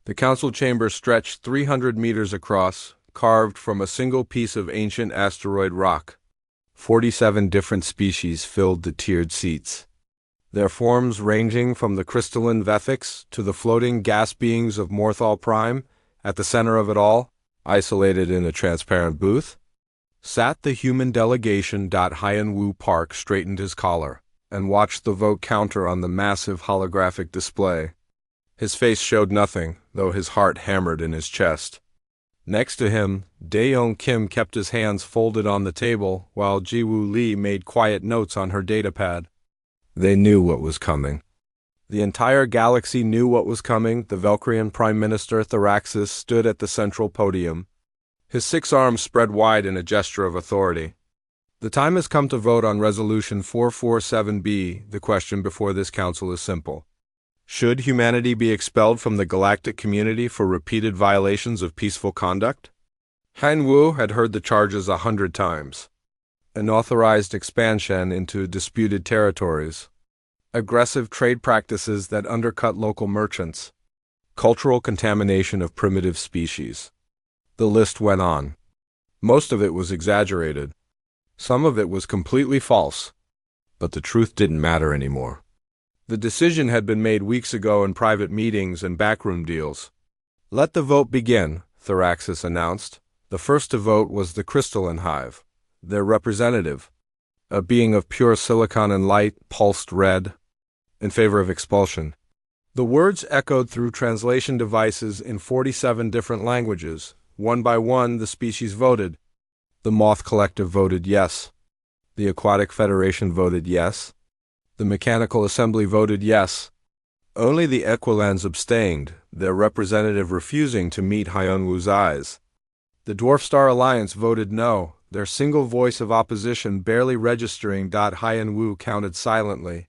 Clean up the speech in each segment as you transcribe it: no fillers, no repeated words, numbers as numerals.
The council chamber stretched 300 meters across, carved from a single piece of ancient asteroid rock. 47 different species filled the tiered seats, their forms ranging from the crystalline Vethics to the floating gas beings of Morthal Prime. At the center of it all, isolated in a transparent booth, sat the human delegation. Hyen Wu Park straightened his collar and watched the vote counter on the massive holographic display. His face showed nothing, though his heart hammered in his chest. Next to him, Daeyoung Kim kept his hands folded on the table while Jiwoo Lee made quiet notes on her datapad. They knew what was coming. The entire galaxy knew what was coming. The Velcrian Prime Minister Thraxis stood at the central podium, his 6 arms spread wide in a gesture of authority. The time has come to vote on Resolution 447B. The question before this council is simple. Should humanity be expelled from the galactic community for repeated violations of peaceful conduct? Han Wu had heard the charges 100 times. Unauthorized expansion into disputed territories, aggressive trade practices that undercut local merchants, cultural contamination of primitive species. The list went on. Most of it was exaggerated. Some of it was completely false. But the truth didn't matter anymore. The decision had been made weeks ago in private meetings and backroom deals. Let the vote begin, Thraxis announced. The first to vote was the Crystalline Hive, their representative, a being of pure silicon and light, pulsed red, in favor of expulsion. The words echoed through translation devices in 47 different languages. One by one, the species voted. The Moth Collective voted yes. The Aquatic Federation voted yes. The Mechanical Assembly voted yes. Only the Equilans abstained, their representative refusing to meet Hyen Wu's eyes. The Dwarf Star Alliance voted no, their single voice of opposition barely registering. Hyen Wu counted silently.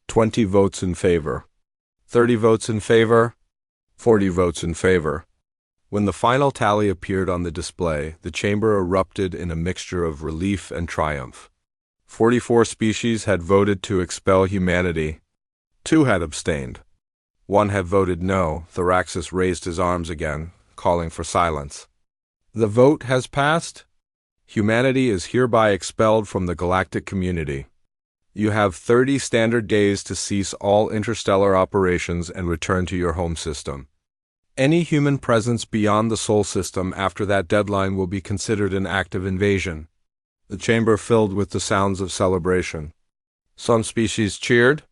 20 votes in favor. 30 votes in favor. 40 votes in favor. When the final tally appeared on the display, the chamber erupted in a mixture of relief and triumph. 44 species had voted to expel humanity. 2 had abstained. 1 had voted no. Thraxis raised his arms again, calling for silence. The vote has passed. Humanity is hereby expelled from the galactic community. You have 30 standard days to cease all interstellar operations and return to your home system. Any human presence beyond the Sol system after that deadline will be considered an act of invasion. The chamber filled with the sounds of celebration. Some species cheered.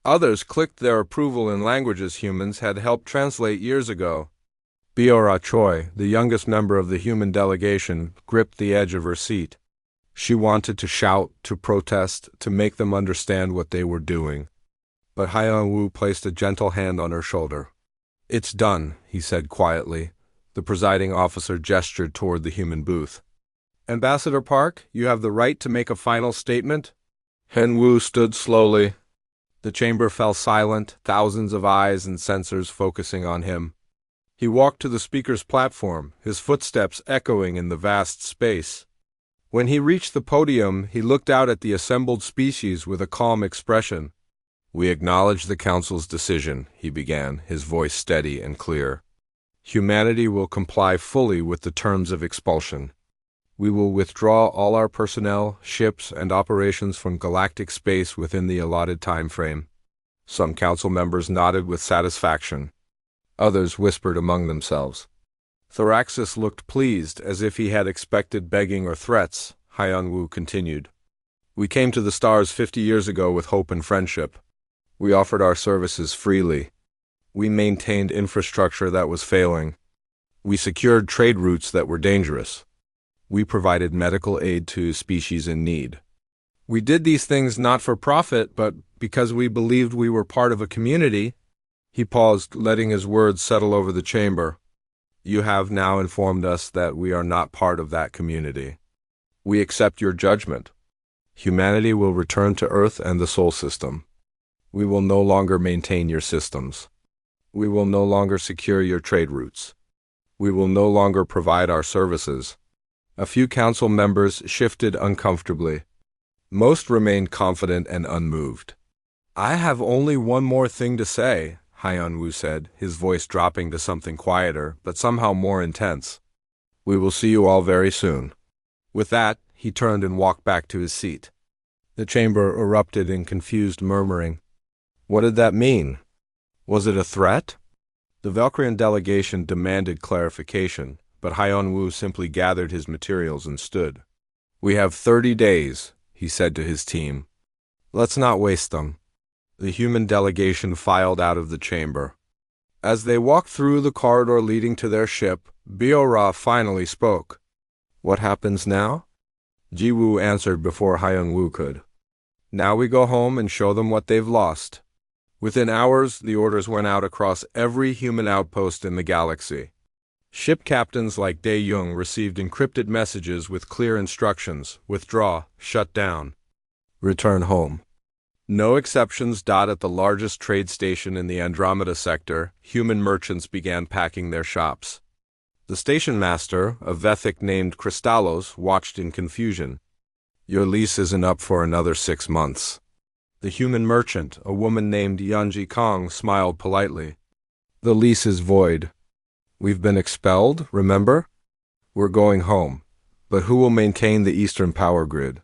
Others clicked their approval in languages humans had helped translate years ago. Biora Choi, the youngest member of the human delegation, gripped the edge of her seat. She wanted to shout, to protest, to make them understand what they were doing. But Hyen Wu placed a gentle hand on her shoulder. "It's done," he said quietly. The presiding officer gestured toward the human booth. "Ambassador Park, you have the right to make a final statement." Hyen Wu stood slowly. The chamber fell silent, thousands of eyes and sensors focusing on him. He walked to the speaker's platform, his footsteps echoing in the vast space. When he reached the podium, he looked out at the assembled species with a calm expression. "We acknowledge the Council's decision," he began, his voice steady and clear. "Humanity will comply fully with the terms of expulsion. We will withdraw all our personnel, ships, and operations from galactic space within the allotted time frame." Some council members nodded with satisfaction. Others whispered among themselves. Thraxis looked pleased, as if he had expected begging or threats. Hyen Wu continued. "We came to the stars 50 years ago with hope and friendship. We offered our services freely. We maintained infrastructure that was failing. We secured trade routes that were dangerous. We provided medical aid to species in need. We did these things not for profit, but because we believed we were part of a community." He paused, letting his words settle over the chamber. "You have now informed us that we are not part of that community. We accept your judgment. Humanity will return to Earth and the Sol system. We will no longer maintain your systems. We will no longer secure your trade routes. We will no longer provide our services." A few council members shifted uncomfortably. Most remained confident and unmoved. "I have only one more thing to say," Hyun-woo said, his voice dropping to something quieter, but somehow more intense. We will see you all very soon. With that, he turned and walked back to his seat. The chamber erupted in confused murmuring. What did that mean? Was it a threat? The Valkyrian delegation demanded clarification, but Hyun-woo simply gathered his materials and stood. We have 30 days, he said to his team. Let's not waste them. The human delegation filed out of the chamber. As they walked through the corridor leading to their ship, Biora finally spoke. What happens now? Ji-woo answered before Hyun-woo could. Now we go home and show them what they've lost. Within hours, the orders went out across every human outpost in the galaxy. Ship captains like Dae-young received encrypted messages with clear instructions: withdraw, shut down, return home. No exceptions. At the largest trade station in the Andromeda sector, human merchants began packing their shops. The station master, a Vethic named Kristallos, watched in confusion. Your lease isn't up for another 6 months. The human merchant, a woman named Yeonji Kong, smiled politely. The lease is void. We've been expelled, remember? We're going home. But who will maintain the Eastern power grid?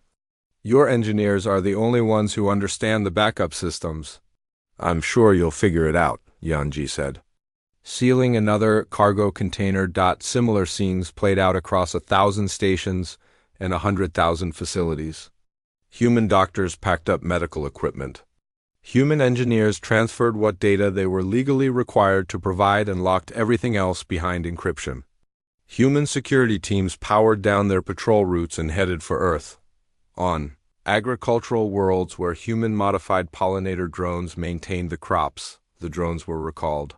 Your engineers are the only ones who understand the backup systems. I'm sure you'll figure it out, Yeonji said. Sealing another cargo container. Similar scenes played out across 1,000 stations and 100,000 facilities. Human doctors packed up medical equipment. Human engineers transferred what data they were legally required to provide and locked everything else behind encryption. Human security teams powered down their patrol routes and headed for Earth. On agricultural worlds where human-modified pollinator drones maintained the crops, the drones were recalled.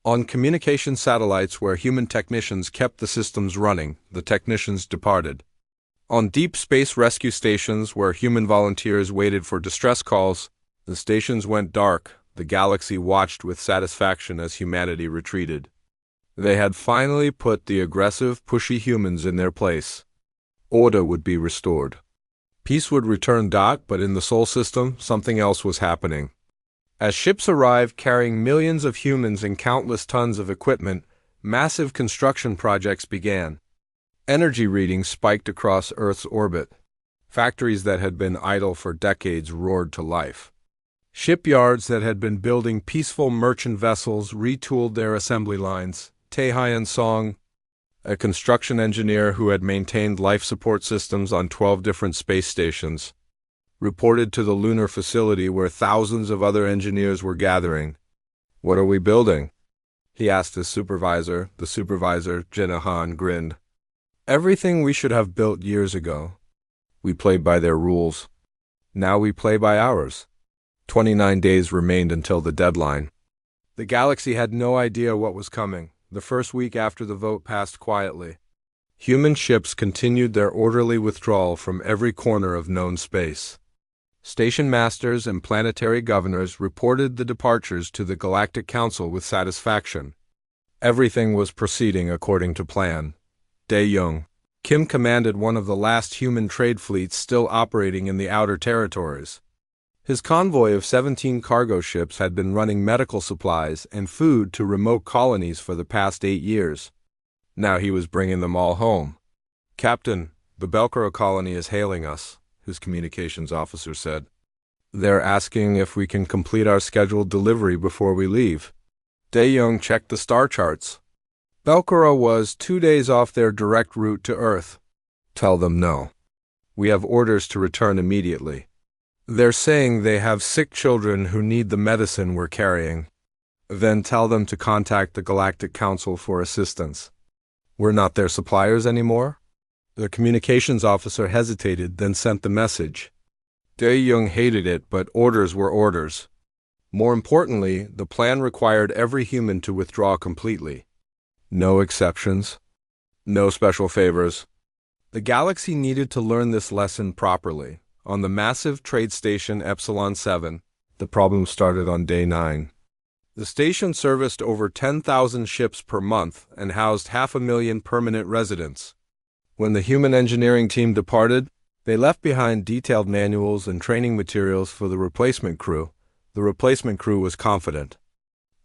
On communication satellites where human technicians kept the systems running, the technicians departed. On deep space rescue stations where human volunteers waited for distress calls, the stations went dark. The galaxy watched with satisfaction as humanity retreated. They had finally put the aggressive, pushy humans in their place. Order would be restored. Peace would return. But in the Sol system, something else was happening. As ships arrived carrying millions of humans and countless tons of equipment, massive construction projects began. Energy readings spiked across Earth's orbit. Factories that had been idle for decades roared to life. Shipyards that had been building peaceful merchant vessels retooled their assembly lines. Tae Hyun-song, a construction engineer who had maintained life support systems on 12 different space stations, reported to the lunar facility where thousands of other engineers were gathering. What are we building? He asked his supervisor. The supervisor, Jin-han, grinned. Everything we should have built years ago. We played by their rules. Now we play by ours. 29 days remained until the deadline. The galaxy had no idea what was coming. The first week after the vote passed quietly. Human ships continued their orderly withdrawal from every corner of known space. Station masters and planetary governors reported the departures to the Galactic Council with satisfaction. Everything was proceeding according to plan. Dae-young, Kim commanded one of the last human trade fleets still operating in the outer territories. His convoy of 17 cargo ships had been running medical supplies and food to remote colonies for the past 8 years. Now he was bringing them all home. Captain, the Belkara colony is hailing us, his communications officer said. They're asking if we can complete our scheduled delivery before we leave. Dae-young checked the star charts. Belkara was 2 days off their direct route to Earth. Tell them no. We have orders to return immediately. They're saying they have sick children who need the medicine we're carrying. Then tell them to contact the Galactic Council for assistance. We're not their suppliers anymore? The communications officer hesitated, then sent the message. Dae-young hated it, but orders were orders. More importantly, the plan required every human to withdraw completely. No exceptions. No special favors. The galaxy needed to learn this lesson properly. On the massive trade station Epsilon 7, the problem started on day 9. The station serviced over 10,000 ships per month and housed 500,000 permanent residents. When the human engineering team departed, they left behind detailed manuals and training materials for the replacement crew. The replacement crew was confident.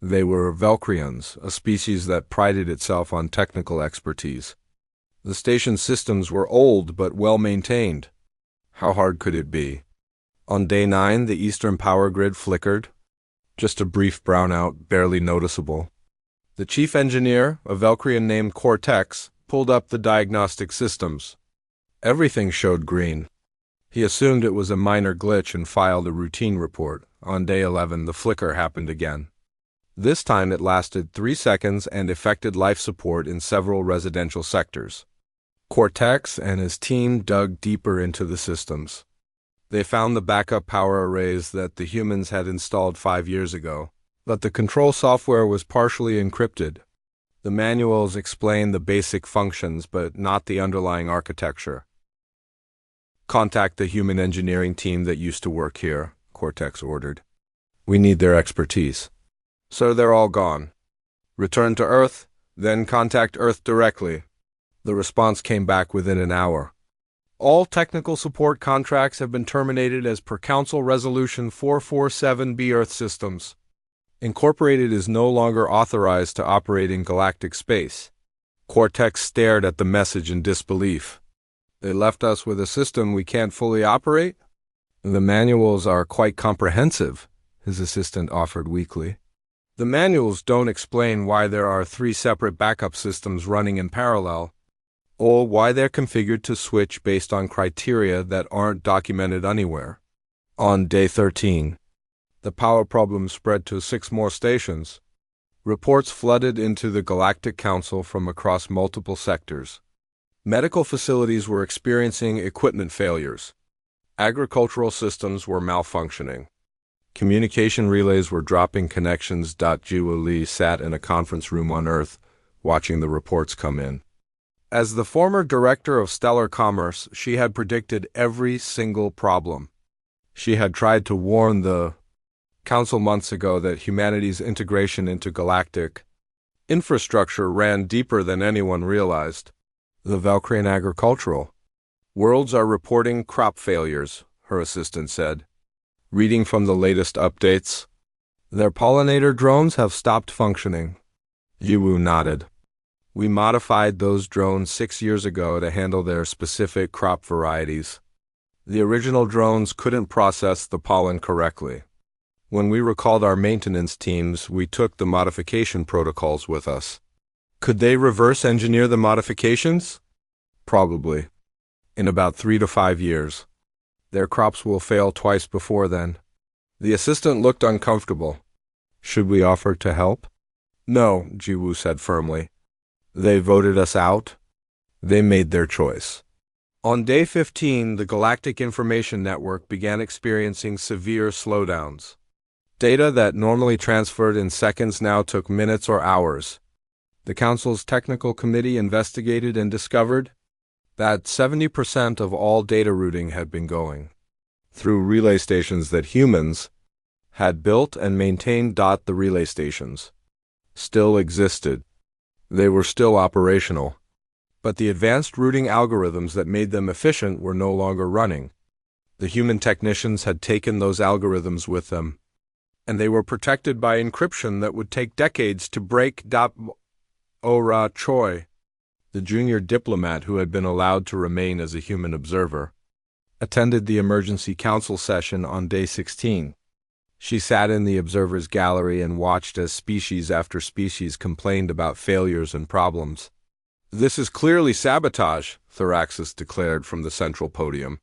They were Velcrians, a species that prided itself on technical expertise. The station's systems were old but well maintained. How hard could it be? On day 9, the eastern power grid flickered. Just a brief brownout, barely noticeable. The chief engineer, a Velcrian named Cortex, pulled up the diagnostic systems. Everything showed green. He assumed it was a minor glitch and filed a routine report. On day 11, the flicker happened again. This time it lasted 3 seconds and affected life support in several residential sectors. Cortex and his team dug deeper into the systems. They found the backup power arrays that the humans had installed 5 years ago, but the control software was partially encrypted. The manuals explained the basic functions but not the underlying architecture. "Contact the human engineering team that used to work here," Cortex ordered. "We need their expertise." "So they're all gone. Return to Earth, then contact Earth directly." The response came back within an hour. "All technical support contracts have been terminated as per Council Resolution 447B. Earth Systems Incorporated is no longer authorized to operate in galactic space." Cortex stared at the message in disbelief. "They left us with a system we can't fully operate?" "The manuals are quite comprehensive," his assistant offered weakly. "The manuals don't explain why there are 3 separate backup systems running in parallel, or why they're configured to switch based on criteria that aren't documented anywhere." On day 13, the power problem spread to 6 more stations. Reports flooded into the Galactic Council from across multiple sectors. Medical facilities were experiencing equipment failures. Agricultural systems were malfunctioning. Communication relays were dropping connections. Jiwa Lee sat in a conference room on Earth, watching the reports come in. As the former director of stellar commerce, she had predicted every single problem. She had tried to warn the Council months ago that humanity's integration into galactic infrastructure ran deeper than anyone realized. The Velcrian agricultural worlds are reporting crop failures, her assistant said. Reading from the latest updates, their pollinator drones have stopped functioning. Yiwu nodded. "We modified those drones 6 years ago to handle their specific crop varieties. The original drones couldn't process the pollen correctly. When we recalled our maintenance teams, we took the modification protocols with us." "Could they reverse engineer the modifications?" "Probably. In about 3 to 5 years. Their crops will fail twice before then." The assistant looked uncomfortable. "Should we offer to help?" "No," Jiwoo said firmly. "They voted us out. They made their choice." On day 15, the Galactic Information Network began experiencing severe slowdowns. Data that normally transferred in seconds now took minutes or hours. The Council's technical committee investigated and discovered that 70% of all data routing had been going through relay stations that humans had built and maintained. The relay stations still existed. They were still operational. But the advanced routing algorithms that made them efficient were no longer running. The human technicians had taken those algorithms with them, and they were protected by encryption that would take decades to break. Ora Choi, the junior diplomat who had been allowed to remain as a human observer, attended the emergency council session on day 16. She sat in the observer's gallery and watched as species after species complained about failures and problems. "This is clearly sabotage," Thoraxis declared from the central podium.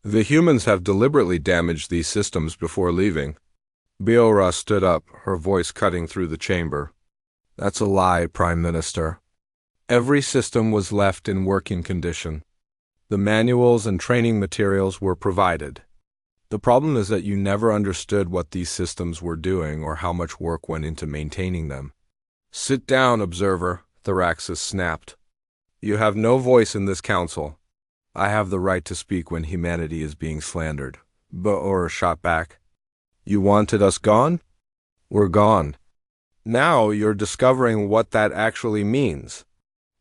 "The humans have deliberately damaged these systems before leaving." Biora stood up, her voice cutting through the chamber. "That's a lie, Prime Minister. Every system was left in working condition. The manuals and training materials were provided. The problem is that you never understood what these systems were doing or how much work went into maintaining them." "Sit down, observer," Thoraxis snapped. "You have no voice in this council. I have the right to speak when humanity is being slandered." Biora shot back. "You wanted us gone? We're gone. Now you're discovering what that actually means."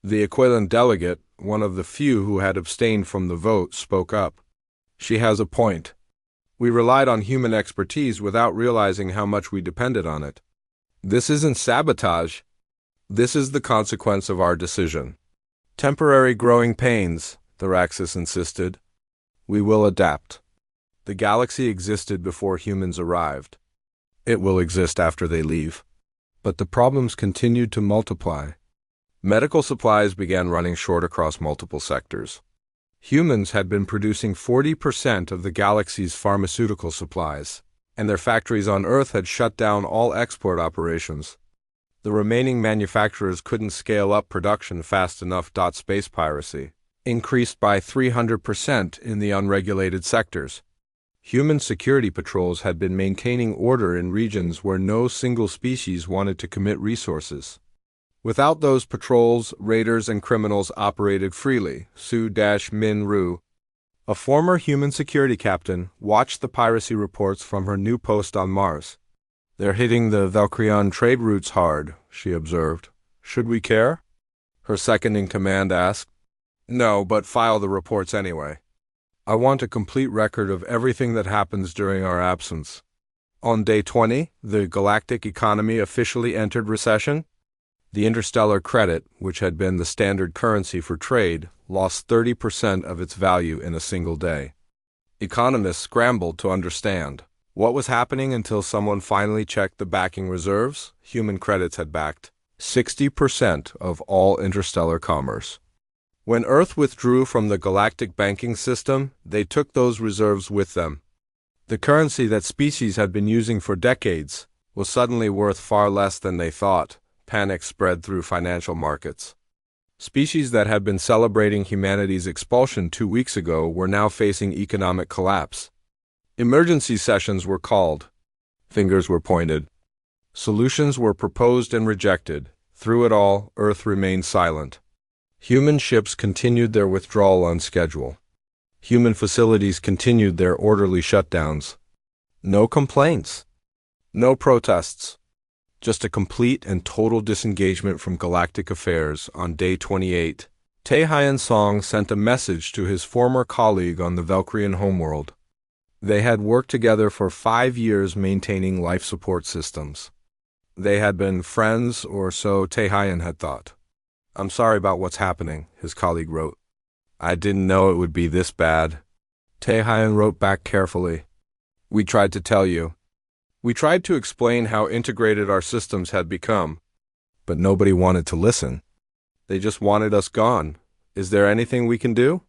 The Aquilin delegate, one of the few who had abstained from the vote, spoke up. "She has a point. We relied on human expertise without realizing how much we depended on it. This isn't sabotage. This is the consequence of our decision. Temporary growing pains, Thraxis insisted. We will adapt. The galaxy existed before humans arrived. It will exist after they leave. But the problems continued to multiply. Medical supplies began running short across multiple sectors. Humans had been producing 40% of the galaxy's pharmaceutical supplies, and their factories on Earth had shut down all export operations. The remaining manufacturers couldn't scale up production fast enough. Space piracy increased by 300% in the unregulated sectors. Human security patrols had been maintaining order in regions where no single species wanted to commit resources. Without those patrols, raiders and criminals operated freely. Su-Min Ru, a former human security captain, watched the piracy reports from her new post on Mars. They're hitting the Valkyrian trade routes hard, she observed. Should we care? Her second-in-command asked. No, but file the reports anyway. I want a complete record of everything that happens during our absence. On day 20, the galactic economy officially entered recession. The interstellar credit, which had been the standard currency for trade, lost 30% of its value in a single day. Economists scrambled to understand what was happening until someone finally checked the backing reserves. Human credits had backed 60% of all interstellar commerce. When Earth withdrew from the galactic banking system, they took those reserves with them. The currency that species had been using for decades was suddenly worth far less than they thought. Panic spread through financial markets. Species that had been celebrating humanity's expulsion 2 weeks ago were now facing economic collapse. Emergency sessions were called. Fingers were pointed. Solutions were proposed and rejected. Through it all, Earth remained silent. Human ships continued their withdrawal on schedule. Human facilities continued their orderly shutdowns. No complaints. No protests. Just a complete and total disengagement from galactic affairs. On day 28, Taehyun Song sent a message to his former colleague on the Valkyrian homeworld. They had worked together for 5 years maintaining life support systems. They had been friends, or so Taehyun had thought. I'm sorry about what's happening, his colleague wrote. I didn't know it would be this bad. Taehyun wrote back carefully. We tried to tell you. We tried to explain how integrated our systems had become, but nobody wanted to listen. They just wanted us gone. Is there anything we can do?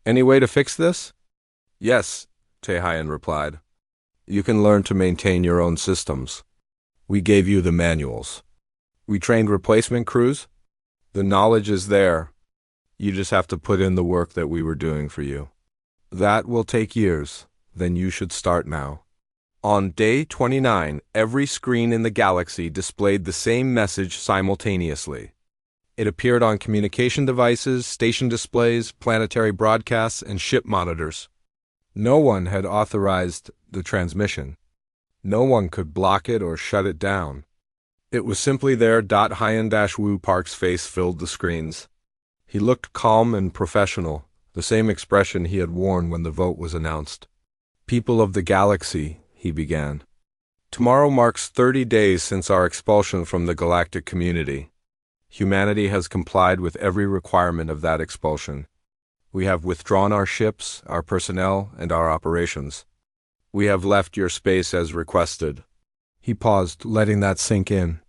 Any way to fix this? Yes, Taehyun replied. You can learn to maintain your own systems. We gave you the manuals. We trained replacement crews. The knowledge is there. You just have to put in the work that we were doing for you. That will take years. Then you should start now. On day 29, every screen in the galaxy displayed the same message simultaneously. It appeared on communication devices, station displays, planetary broadcasts, and ship monitors. No one had authorized the transmission. No one could block it or shut it down. It was simply there. Hyun-Woo Park's face filled the screens. He looked calm and professional, the same expression he had worn when the vote was announced. People of the galaxy, he began. Tomorrow marks 30 days since our expulsion from the galactic community. Humanity has complied with every requirement of that expulsion. We have withdrawn our ships, our personnel, and our operations. We have left your space as requested. He paused, letting that sink in.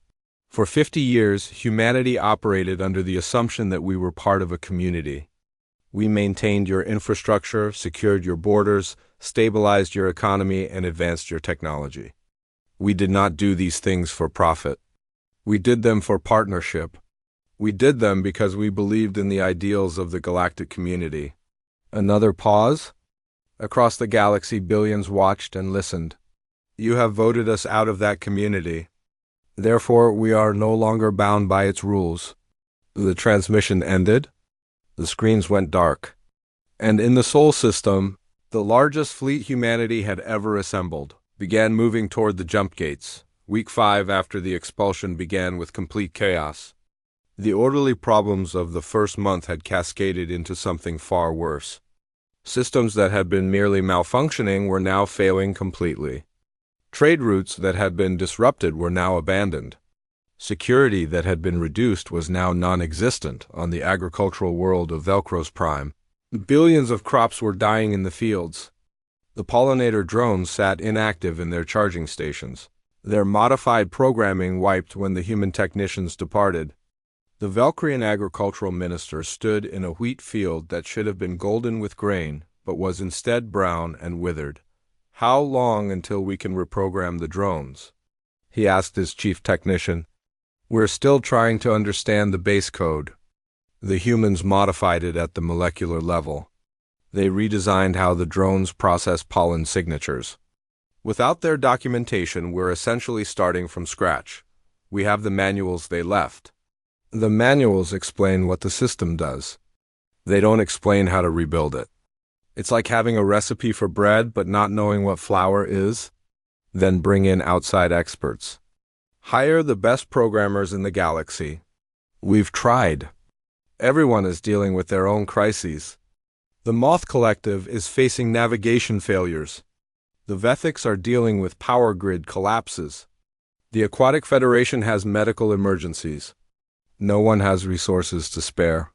For 50 years, humanity operated under the assumption that we were part of a community. We maintained your infrastructure, secured your borders, stabilized your economy, and advanced your technology. We did not do these things for profit. We did them for partnership. We did them because we believed in the ideals of the galactic community. Another pause? Across the galaxy, billions watched and listened. You have voted us out of that community. Therefore, we are no longer bound by its rules. The transmission ended. The screens went dark. And in the Sol system, the largest fleet humanity had ever assembled began moving toward the jump gates. Week 5 after the expulsion began with complete chaos. The orderly problems of the first month had cascaded into something far worse. Systems that had been merely malfunctioning were now failing completely. Trade routes that had been disrupted were now abandoned. Security that had been reduced was now non-existent on the agricultural world of Velcro's prime. Billions of crops were dying in the fields. The pollinator drones sat inactive in their charging stations. Their modified programming wiped when the human technicians departed. The Velcrian agricultural minister stood in a wheat field that should have been golden with grain, but was instead brown and withered. "How long until we can reprogram the drones?" he asked his chief technician. "We're still trying to understand the base code." The humans modified it at the molecular level. They redesigned how the drones process pollen signatures. Without their documentation, we're essentially starting from scratch. We have the manuals they left. The manuals explain what the system does. They don't explain how to rebuild it. It's like having a recipe for bread but not knowing what flour is. Then bring in outside experts. Hire the best programmers in the galaxy. We've tried. Everyone is dealing with their own crises. The Moth Collective is facing navigation failures. The Vethics are dealing with power grid collapses. The Aquatic Federation has medical emergencies. No one has resources to spare.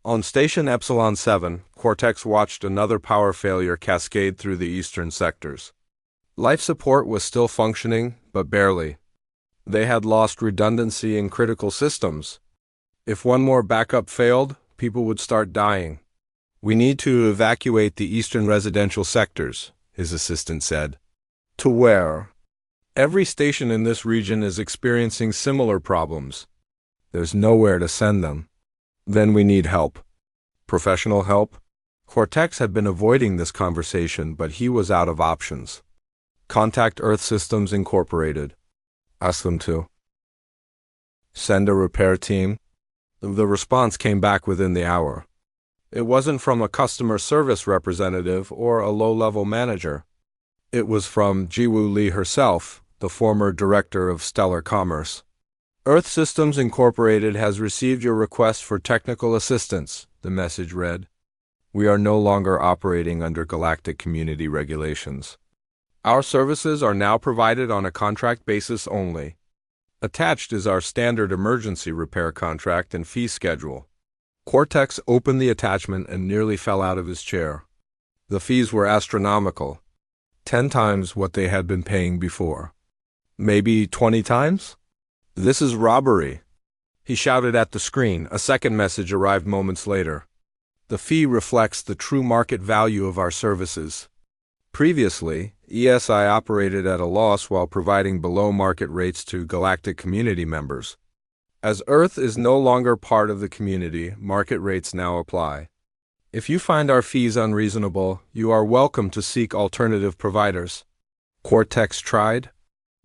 On Station Epsilon 7, Cortex watched another power failure cascade through the eastern sectors. Life support was still functioning, but barely. They had lost redundancy in critical systems. If one more backup failed, people would start dying. "We need to evacuate the eastern residential sectors," his assistant said. "To where?" "Every station in this region is experiencing similar problems. There's nowhere to send them." "Then we need help." "Professional help?" Cortex had been avoiding this conversation, but he was out of options. "Contact Earth Systems Incorporated. Ask them to send a repair team." The response came back within the hour. It wasn't from a customer service representative or a low-level manager. It was from Jiwoo Lee herself, the former director of Stellar Commerce. "Earth Systems Incorporated has received your request for technical assistance," the message read. "We are no longer operating under galactic community regulations. Our services are now provided on a contract basis only. Attached is our standard emergency repair contract and fee schedule." Cortex opened the attachment and nearly fell out of his chair. The fees were astronomical, 10 times what they had been paying before. Maybe 20 times? "This is robbery," he shouted at the screen. A second message arrived moments later. "The fee reflects the true market value of our services." Previously, ESI operated at a loss while providing below-market rates to galactic community members. As Earth is no longer part of the community, market rates now apply. If you find our fees unreasonable, you are welcome to seek alternative providers. Cortex tried.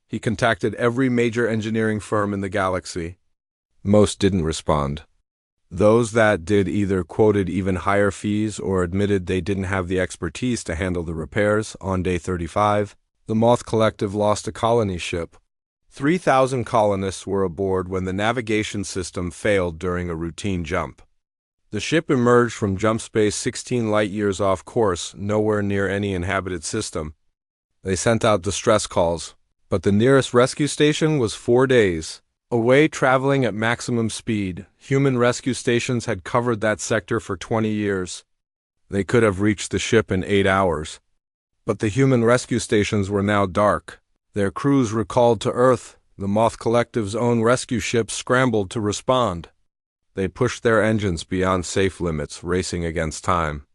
He contacted every major engineering firm in the galaxy. Most didn't respond. Those that did either quoted even higher fees or admitted they didn't have the expertise to handle the repairs. On day 35, the Moth Collective lost a colony ship. 3,000 colonists were aboard when the navigation system failed during a routine jump. The ship emerged from jump space 16 light-years off course, nowhere near any inhabited system. They sent out distress calls, but the nearest rescue station was 4 days away, traveling at maximum speed. Human rescue stations had covered that sector for 20 years. They could have reached the ship in 8 hours. But the human rescue stations were now dark. Their crews recalled to Earth. The Moth Collective's own rescue ships scrambled to respond. They pushed their engines beyond safe limits, racing against time.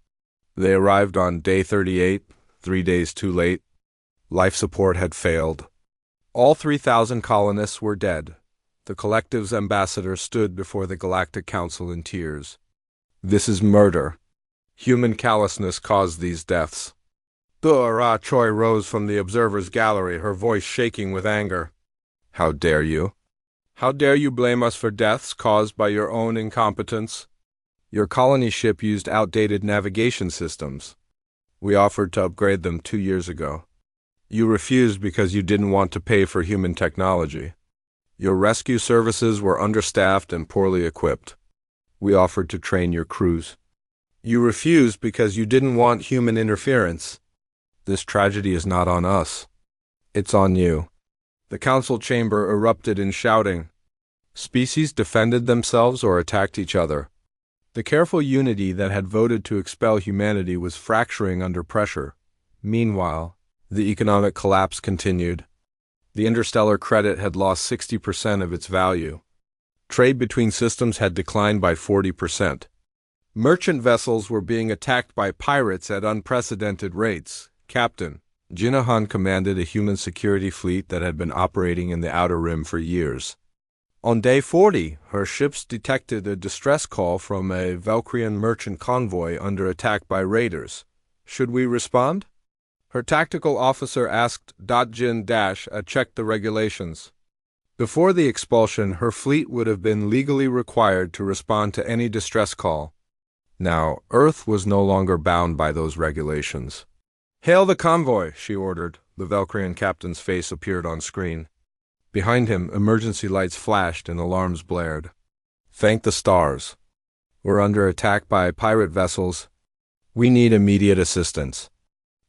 They arrived on day 38, 3 days too late. Life support had failed. All 3,000 colonists were dead. The Collective's ambassador stood before the Galactic Council in tears. "This is murder. Human callousness caused these deaths." Duara Choi rose from the observer's gallery, her voice shaking with anger. "How dare you? How dare you blame us for deaths caused by your own incompetence? Your colony ship used outdated navigation systems. We offered to upgrade them 2 years ago. You refused because you didn't want to pay for human technology. Your rescue services were understaffed and poorly equipped. We offered to train your crews. You refused because you didn't want human interference. This tragedy is not on us. It's on you. The council chamber erupted in shouting. Species defended themselves or attacked each other. The careful unity that had voted to expel humanity was fracturing under pressure. Meanwhile, the economic collapse continued. The interstellar credit had lost 60% of its value. Trade between systems had declined by 40%. Merchant vessels were being attacked by pirates at unprecedented rates. Captain Jinahan commanded a human security fleet that had been operating in the Outer Rim for years. On day 40, her ships detected a distress call from a Valkyrian merchant convoy under attack by raiders. Should we respond? Her tactical officer asked. Jin checked the regulations. Before the expulsion, her fleet would have been legally required to respond to any distress call. Now, Earth was no longer bound by those regulations. "Hail the convoy," she ordered. The Valkyrian captain's face appeared on screen. Behind him, emergency lights flashed and alarms blared. "Thank the stars. We're under attack by pirate vessels. We need immediate assistance.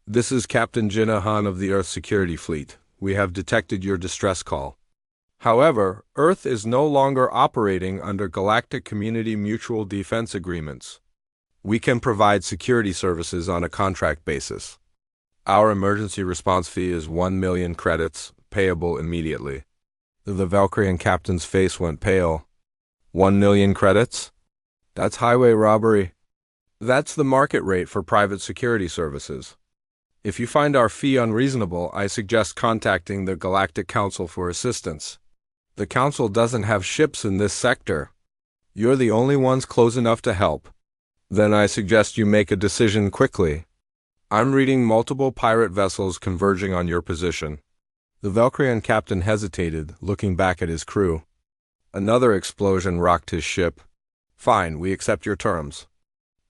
This is Captain Jinahan of the Earth Security Fleet. We have detected your distress call. However, Earth is no longer operating under Galactic Community Mutual Defense Agreements. We can provide security services on a contract basis. Our emergency response fee is 1 million credits, payable immediately." The Valkyrian captain's face went pale. 1 million credits? That's highway robbery. That's the market rate for private security services. If you find our fee unreasonable, I suggest contacting the Galactic Council for assistance. The Council doesn't have ships in this sector. You're the only ones close enough to help. Then I suggest you make a decision quickly. I'm reading multiple pirate vessels converging on your position. The Valkyrian captain hesitated, looking back at his crew. Another explosion rocked his ship. "Fine, we accept your terms."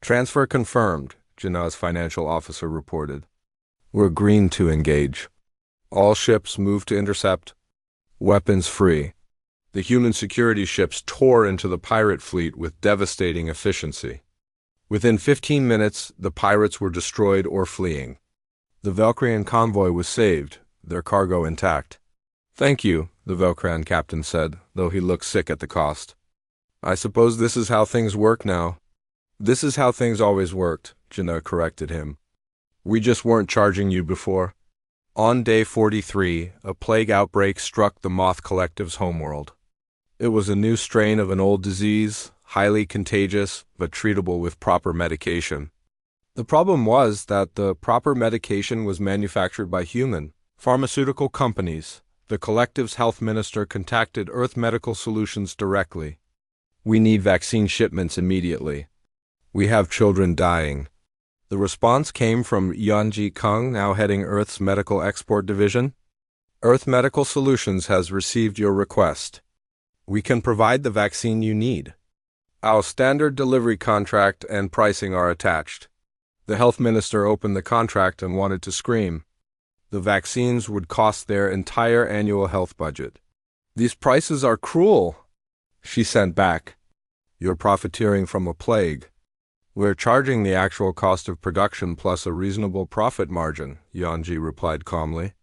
"Transfer confirmed," Jinnah's financial officer reported. "We're green to engage. All ships move to intercept. Weapons free." The human security ships tore into the pirate fleet with devastating efficiency. Within 15 minutes, the pirates were destroyed or fleeing. The Valkyrian convoy was saved, their cargo intact. "Thank you," the Valkyrian captain said, though he looked sick at the cost. "I suppose this is how things work now." "This is how things always worked," Jinnah corrected him. "We just weren't charging you before." On day 43, a plague outbreak struck the Moth Collective's homeworld. It was a new strain of an old disease, highly contagious, but treatable with proper medication. The problem was that the proper medication was manufactured by human pharmaceutical companies. The Collective's health minister contacted Earth Medical Solutions directly. "We need vaccine shipments immediately. We have children dying." The response came from Yanji Kung, now heading Earth's Medical Export Division. "Earth Medical Solutions has received your request. We can provide the vaccine you need. Our standard delivery contract and pricing are attached." The health minister opened the contract and wanted to scream. The vaccines would cost their entire annual health budget. "These prices are cruel," she sent back. "You're profiteering from a plague. We're charging the actual cost of production plus a reasonable profit margin," Yanji replied calmly.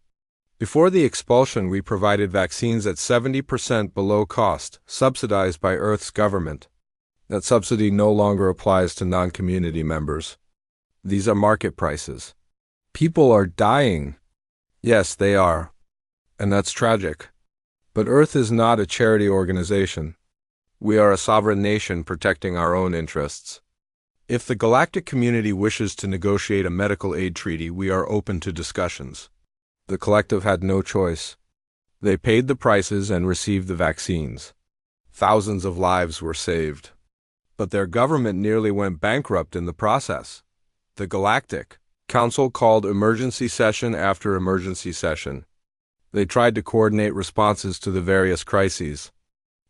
"Before the expulsion, we provided vaccines at 70% below cost, subsidized by Earth's government. That subsidy no longer applies to non-community members. These are market prices. People are dying." "Yes, they are. And that's tragic. But Earth is not a charity organization. We are a sovereign nation protecting our own interests. If the galactic community wishes to negotiate a medical aid treaty, we are open to discussions." The collective had no choice. They paid the prices and received the vaccines. Thousands of lives were saved. But their government nearly went bankrupt in the process. The Galactic Council called emergency session after emergency session. They tried to coordinate responses to the various crises.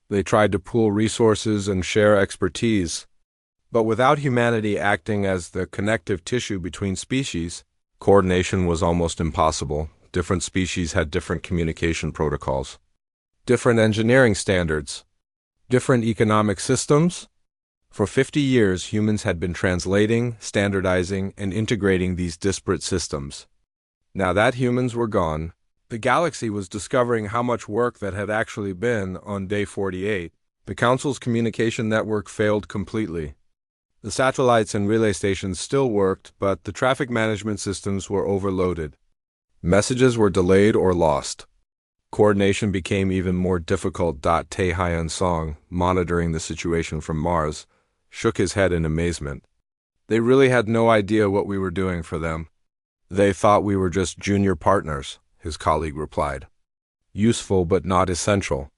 They tried to pool resources and share expertise. But without humanity acting as the connective tissue between species, coordination was almost impossible. Different species had different communication protocols, different engineering standards, different economic systems. For 50 years, humans had been translating, standardizing, and integrating these disparate systems. Now that humans were gone, The galaxy was discovering how much work that had actually been on day 48. The Council's communication network failed completely. The satellites and relay stations still worked, but the traffic management systems were overloaded. Messages were delayed or lost. Coordination became even more difficult. Tae Hyun Song, monitoring the situation from Mars, shook his head in amazement. They really had no idea what we were doing for them. They thought we were just junior partners, his colleague replied. Useful but not essential.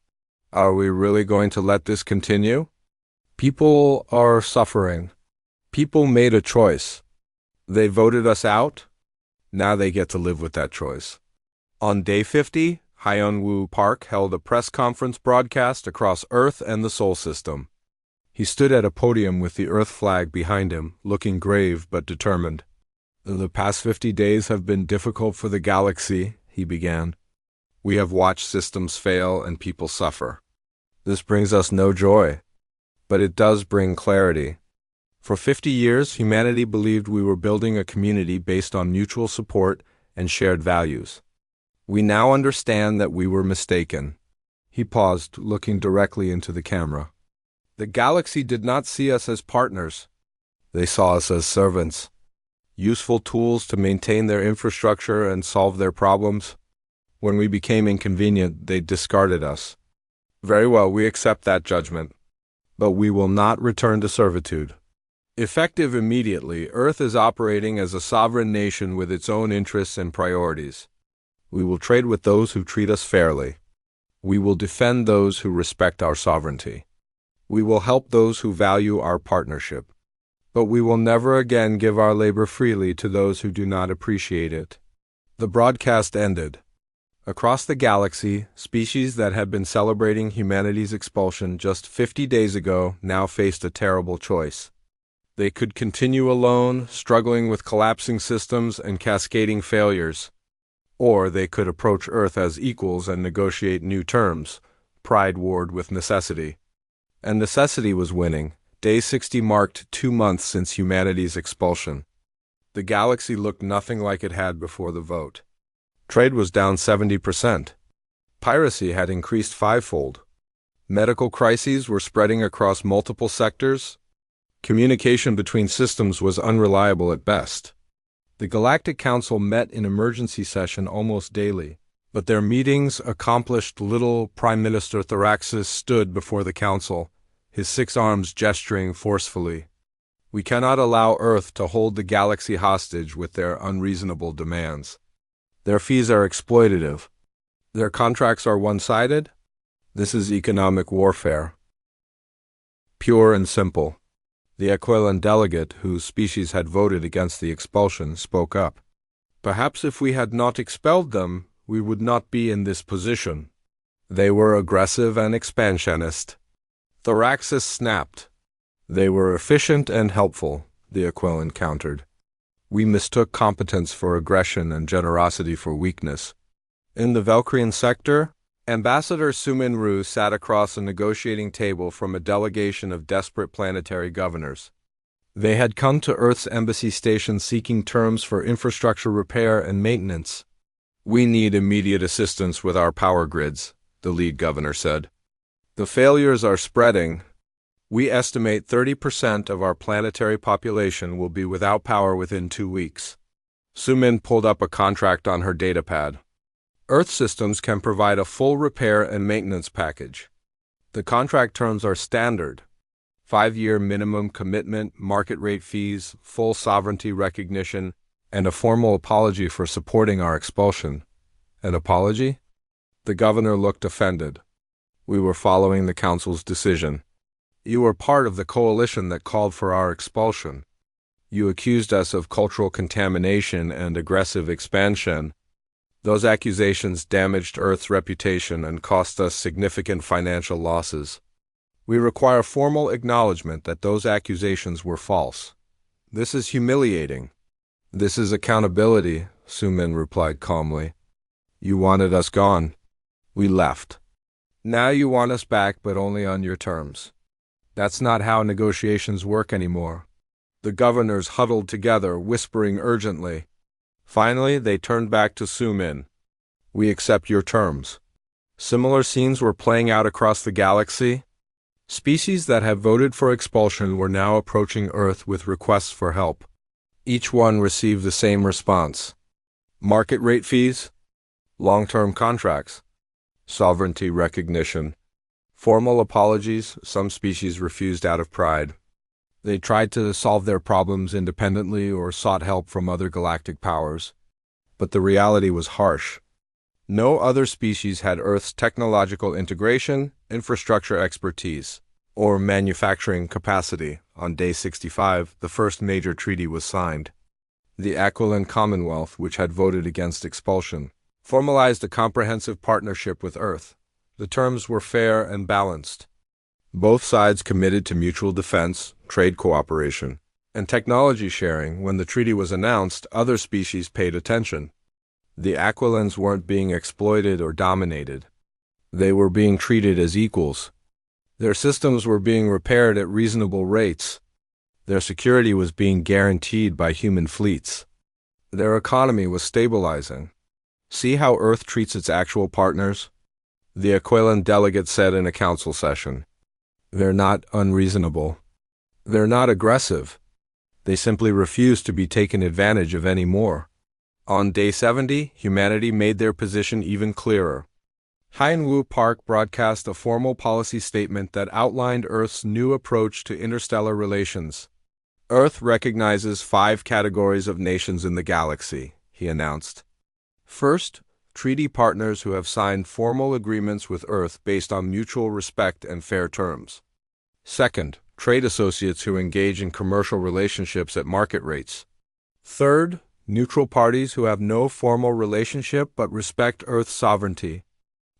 Are we really going to let this continue? People are suffering. People made a choice. They voted us out. Now they get to live with that choice. On day 50, Hyun-woo Park held a press conference broadcast across Earth and the Sol system. He stood at a podium with the Earth flag behind him, looking grave but determined. The past 50 days have been difficult for the galaxy, he began. We have watched systems fail and people suffer. This brings us no joy, but it does bring clarity. For 50 years, humanity believed we were building a community based on mutual support and shared values. We now understand that we were mistaken. He paused, looking directly into the camera. The galaxy did not see us as partners. They saw us as servants. Useful tools to maintain their infrastructure and solve their problems. When we became inconvenient, they discarded us. Very well, we accept that judgment. But we will not return to servitude. Effective immediately, Earth is operating as a sovereign nation with its own interests and priorities. We will trade with those who treat us fairly. We will defend those who respect our sovereignty. We will help those who value our partnership. But we will never again give our labor freely to those who do not appreciate it. The broadcast ended. Across the galaxy, species that had been celebrating humanity's expulsion just 50 days ago now faced a terrible choice. They could continue alone, struggling with collapsing systems and cascading failures. Or they could approach Earth as equals and negotiate new terms, pride warred with necessity. And necessity was winning. Day 60 marked 2 months since humanity's expulsion. The galaxy looked nothing like it had before the vote. Trade was down 70%. Piracy had increased fivefold. Medical crises were spreading across multiple sectors. Communication between systems was unreliable at best. The Galactic Council met in emergency session almost daily, but their meetings accomplished little. Prime Minister Thraxis stood before the Council, his 6 arms gesturing forcefully. We cannot allow Earth to hold the galaxy hostage with their unreasonable demands. Their fees are exploitative. Their contracts are one-sided. This is economic warfare. Pure and simple. The Aquilon delegate, whose species had voted against the expulsion, spoke up. Perhaps if we had not expelled them, we would not be in this position. They were aggressive and expansionist. Thraxis snapped. They were efficient and helpful, the Aquilon countered. We mistook competence for aggression and generosity for weakness. In the Valkyrian sector, Ambassador Sumin-Ru sat across a negotiating table from a delegation of desperate planetary governors. They had come to Earth's embassy station seeking terms for infrastructure repair and maintenance. We need immediate assistance with our power grids, the lead governor said. The failures are spreading. We estimate 30% of our planetary population will be without power within 2 weeks. Sumin pulled up a contract on her datapad. Earth systems can provide a full repair and maintenance package. The contract terms are standard. 5-year minimum commitment, market rate fees, full sovereignty recognition, and a formal apology for supporting our expulsion. An apology? The governor looked offended. We were following the council's decision. You were part of the coalition that called for our expulsion. You accused us of cultural contamination and aggressive expansion. Those accusations damaged Earth's reputation and cost us significant financial losses. We require formal acknowledgement that those accusations were false. This is humiliating. This is accountability, Sumin replied calmly. You wanted us gone. We left. Now you want us back, but only on your terms. That's not how negotiations work anymore. The governors huddled together, whispering urgently. Finally, they turned back to Sumin. We accept your terms. Similar scenes were playing out across the galaxy. Species that had voted for expulsion were now approaching Earth with requests for help. Each one received the same response. Market rate fees, long-term contracts, sovereignty recognition. Formal apologies, some species refused out of pride. They tried to solve their problems independently or sought help from other galactic powers. But the reality was harsh. No other species had Earth's technological integration, infrastructure expertise, or manufacturing capacity. On day 65, the first major treaty was signed. The Aquilan Commonwealth, which had voted against expulsion, formalized a comprehensive partnership with Earth. The terms were fair and balanced. Both sides committed to mutual defense, trade cooperation, and technology sharing. When the treaty was announced, other species paid attention. The Aquilans weren't being exploited or dominated. They were being treated as equals. Their systems were being repaired at reasonable rates. Their security was being guaranteed by human fleets. Their economy was stabilizing. See how Earth treats its actual partners? The Aquilan delegate said in a council session. They're not unreasonable. They're not aggressive. They simply refuse to be taken advantage of anymore. On day 70, humanity made their position even clearer. Haiyan-Wu Park broadcast a formal policy statement that outlined Earth's new approach to interstellar relations. Earth recognizes 5 categories of nations in the galaxy, he announced. First, treaty partners who have signed formal agreements with Earth based on mutual respect and fair terms. Second, trade associates who engage in commercial relationships at market rates. Third, neutral parties who have no formal relationship but respect Earth's sovereignty.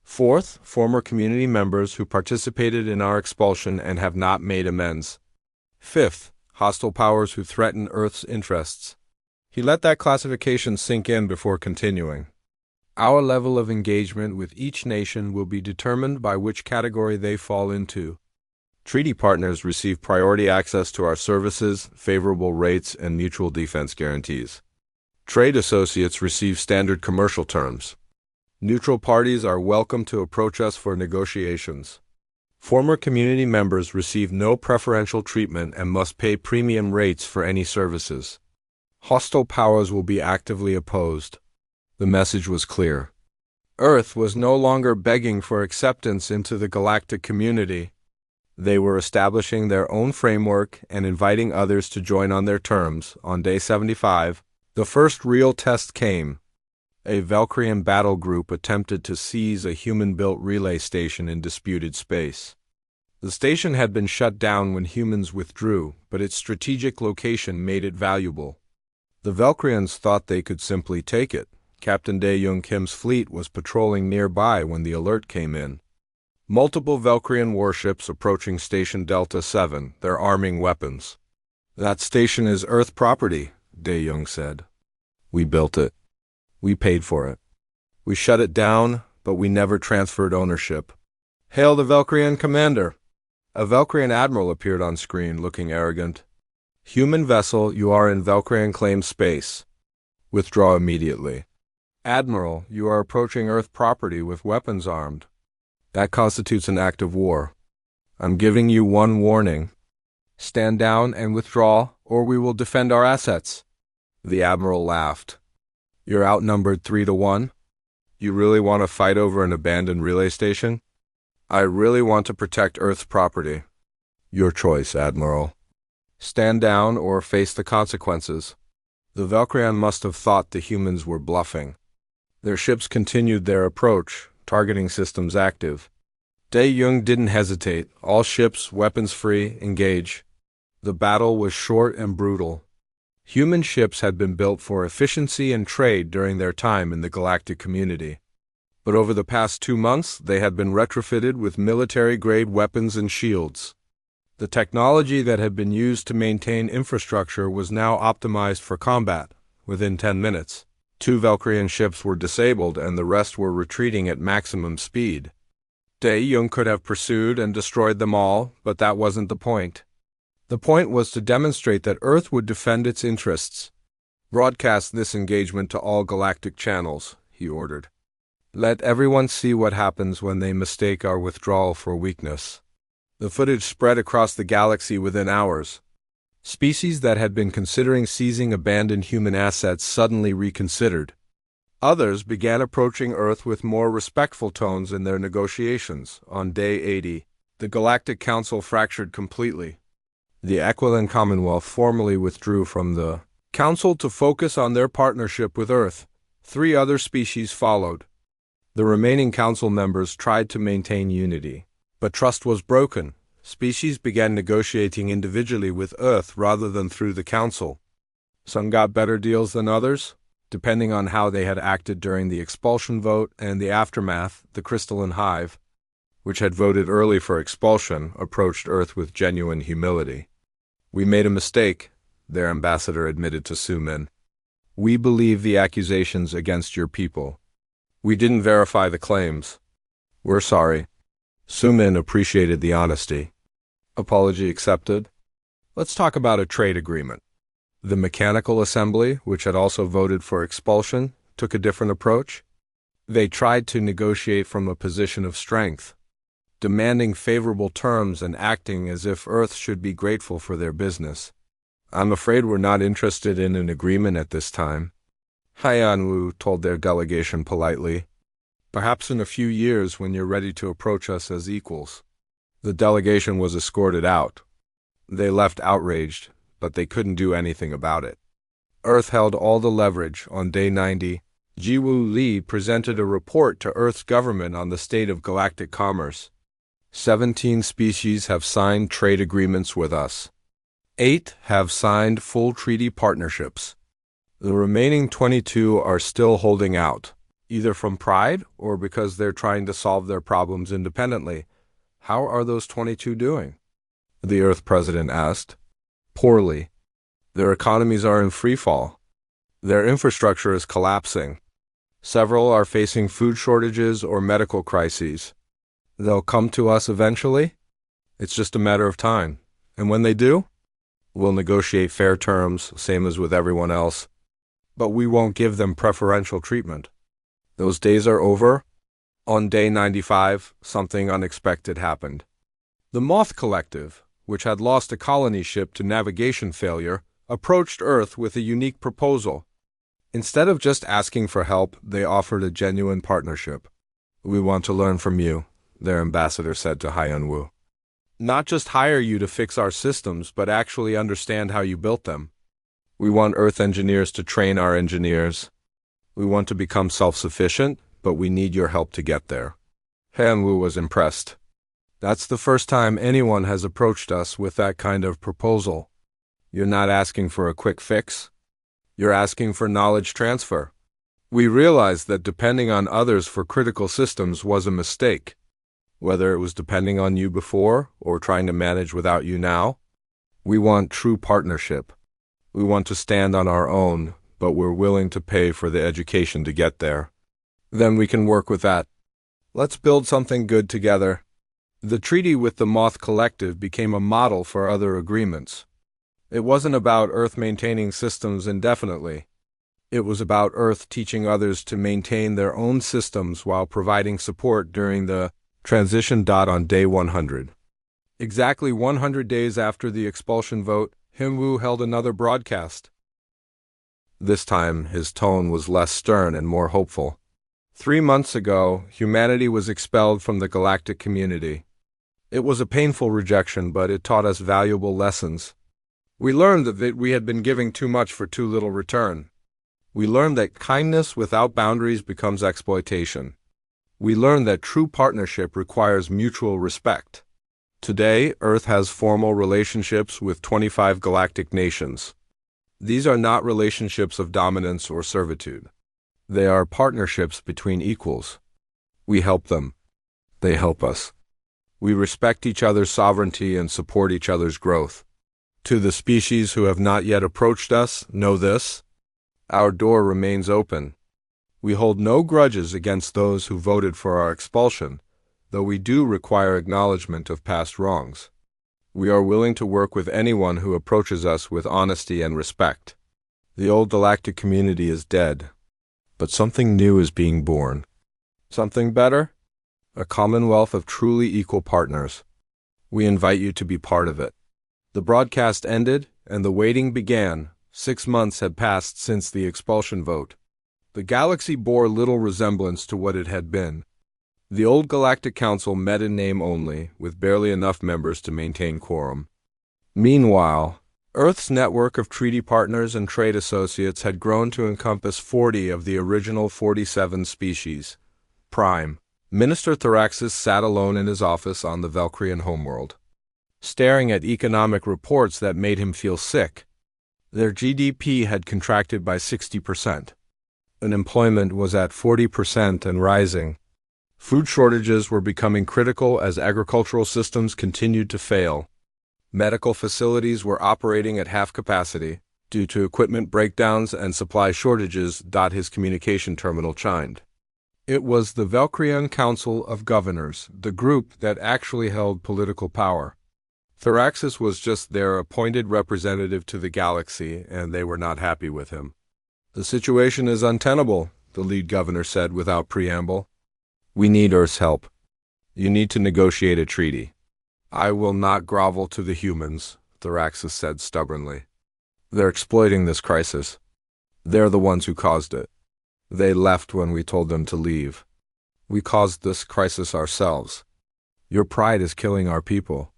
Fourth, former community members who participated in our expulsion and have not made amends. Fifth, hostile powers who threaten Earth's interests. He let that classification sink in before continuing. Our level of engagement with each nation will be determined by which category they fall into. Treaty partners receive priority access to our services, favorable rates, and mutual defense guarantees. Trade associates receive standard commercial terms. Neutral parties are welcome to approach us for negotiations. Former community members receive no preferential treatment and must pay premium rates for any services. Hostile powers will be actively opposed. The message was clear. Earth was no longer begging for acceptance into the galactic community. They were establishing their own framework and inviting others to join on their terms. On day 75, the first real test came. A Valkyrian battle group attempted to seize a human-built relay station in disputed space. The station had been shut down when humans withdrew, but its strategic location made it valuable. The Valkyrians thought they could simply take it. Captain Dae-Young Kim's fleet was patrolling nearby when the alert came in. Multiple Valkyrian warships approaching Station Delta 7, their arming weapons. That station is Earth property, Dae-Young said. We built it. We paid for it. We shut it down, but we never transferred ownership. Hail the Valkyrian commander! A Valkyrian admiral appeared on screen, looking arrogant. Human vessel, you are in Valkyrian claimed space. Withdraw immediately. Admiral, you are approaching Earth property with weapons armed. That constitutes an act of war. I'm giving you one warning. Stand down and withdraw, or we will defend our assets. The admiral laughed. You're outnumbered 3-1? You really want to fight over an abandoned relay station? I really want to protect Earth's property. Your choice, Admiral. Stand down or face the consequences. The Valkyrian must have thought the humans were bluffing. Their ships continued their approach, targeting systems active. Dae-Young didn't hesitate. All ships, weapons free, engage. The battle was short and brutal. Human ships had been built for efficiency and trade during their time in the galactic community. But over the past 2 months, they had been retrofitted with military-grade weapons and shields. The technology that had been used to maintain infrastructure was now optimized for combat. Within 10 minutes, 2 Valkyrian ships were disabled and the rest were retreating at maximum speed. Dae-Young could have pursued and destroyed them all, but that wasn't the point. The point was to demonstrate that Earth would defend its interests. Broadcast this engagement to all galactic channels, he ordered. Let everyone see what happens when they mistake our withdrawal for weakness. The footage spread across the galaxy within hours. Species that had been considering seizing abandoned human assets suddenly reconsidered. Others began approaching Earth with more respectful tones in their negotiations. On day 80, the Galactic Council fractured completely. The Aquilan Commonwealth formally withdrew from the Council to focus on their partnership with Earth. 3 other species followed. The remaining Council members tried to maintain unity, but trust was broken. Species began negotiating individually with Earth rather than through the Council. Some got better deals than others, depending on how they had acted during the expulsion vote and the aftermath. The Crystalline Hive, which had voted early for expulsion, approached Earth with genuine humility. "We made a mistake," their ambassador admitted to Sumin. "We believe the accusations against your people. We didn't verify the claims. We're sorry." Sumin appreciated the honesty. Apology accepted. Let's talk about a trade agreement. The Mechanical Assembly, which had also voted for expulsion, took a different approach. They tried to negotiate from a position of strength, demanding favorable terms and acting as if Earth should be grateful for their business. "I'm afraid we're not interested in an agreement at this time," Haiyan told their delegation politely. "Perhaps in a few years when you're ready to approach us as equals." The delegation was escorted out. They left outraged, but they couldn't do anything about it. Earth held all the leverage. On day 90, Jiwoo Lee presented a report to Earth's government on the state of galactic commerce. 17 species have signed trade agreements with us. 8 have signed full treaty partnerships. The remaining 22 are still holding out, either from pride or because they're trying to solve their problems independently. How are those 22 doing? The Earth president asked. Poorly. Their economies are in freefall. Their infrastructure is collapsing. Several are facing food shortages or medical crises. They'll come to us eventually. It's just a matter of time. And when they do, we'll negotiate fair terms, same as with everyone else. But we won't give them preferential treatment. Those days are over. On day 95, something unexpected happened. The Moth Collective, which had lost a colony ship to navigation failure, approached Earth with a unique proposal. Instead of just asking for help, they offered a genuine partnership. "We want to learn from you," their ambassador said to Haiyan. "Not just hire you to fix our systems, but actually understand how you built them. We want Earth engineers to train our engineers. We want to become self-sufficient, but we need your help to get there." Haiyan was impressed. "That's the first time anyone has approached us with that kind of proposal. You're not asking for a quick fix. You're asking for knowledge transfer. We realized that depending on others for critical systems was a mistake. Whether it was depending on you before or trying to manage without you now, we want true partnership. We want to stand on our own, but we're willing to pay for the education to get there. Then we can work with that. Let's build something good together." The treaty with the Moth Collective became a model for other agreements. It wasn't about Earth maintaining systems indefinitely. It was about Earth teaching others to maintain their own systems while providing support during the transition. On day 100. Exactly 100 days after the expulsion vote, Himwoo held another broadcast. This time, his tone was less stern and more hopeful. 3 months ago, humanity was expelled from the galactic community. It was a painful rejection, but it taught us valuable lessons. We learned that we had been giving too much for too little return. We learned that kindness without boundaries becomes exploitation. We learned that true partnership requires mutual respect. Today, Earth has formal relationships with 25 galactic nations. These are not relationships of dominance or servitude. They are partnerships between equals. We help them. They help us. We respect each other's sovereignty and support each other's growth. To the species who have not yet approached us, know this: our door remains open. We hold no grudges against those who voted for our expulsion, though we do require acknowledgement of past wrongs. We are willing to work with anyone who approaches us with honesty and respect. The old galactic community is dead, but something new is being born. Something better? A commonwealth of truly equal partners. We invite you to be part of it. The broadcast ended, and the waiting began. 6 months had passed since the expulsion vote. The galaxy bore little resemblance to what it had been. The old Galactic Council met in name only, with barely enough members to maintain quorum. Meanwhile, Earth's network of treaty partners and trade associates had grown to encompass 40 of the original 47 species. Prime Minister Thraxus sat alone in his office on the Valkyrian homeworld, staring at economic reports that made him feel sick. Their GDP had contracted by 60%. Unemployment was at 40% and rising. Food shortages were becoming critical as agricultural systems continued to fail. Medical facilities were operating at half capacity due to equipment breakdowns and supply shortages. His communication terminal chimed. It was the Valkyrian Council of Governors, the group that actually held political power. Thraxus was just their appointed representative to the galaxy, and they were not happy with him. The situation is untenable, the lead governor said without preamble. We need Earth's help. You need to negotiate a treaty. I will not grovel to the humans, Thraxus said stubbornly. They're exploiting this crisis. They're the ones who caused it. They left when we told them to leave. We caused this crisis ourselves. Your pride is killing our people.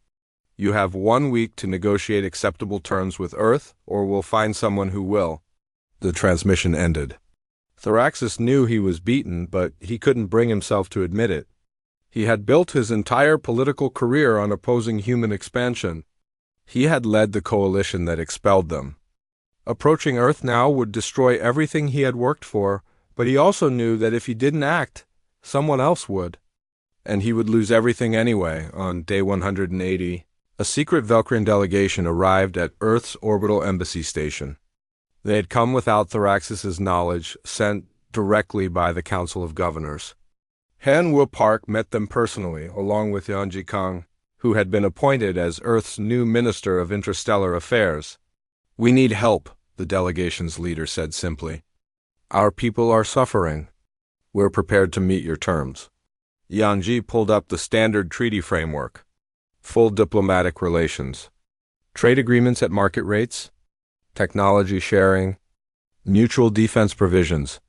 You have 1 week to negotiate acceptable terms with Earth, or we'll find someone who will. The transmission ended. Thraxus knew he was beaten, but he couldn't bring himself to admit it. He had built his entire political career on opposing human expansion. He had led the coalition that expelled them. Approaching Earth now would destroy everything he had worked for, but he also knew that if he didn't act, someone else would. And he would lose everything anyway. On day 180, a secret Valkyrian delegation arrived at Earth's orbital embassy station. They had come without Thraxus's knowledge, sent directly by the Council of Governors. Han Wu Park met them personally, along with Yan Jikang, who had been appointed as Earth's new Minister of Interstellar Affairs. We need help, the delegation's leader said simply. Our people are suffering. We're prepared to meet your terms. Yanji pulled up the standard treaty framework. Full diplomatic relations. Trade agreements at market rates. Technology sharing. Mutual defense provisions.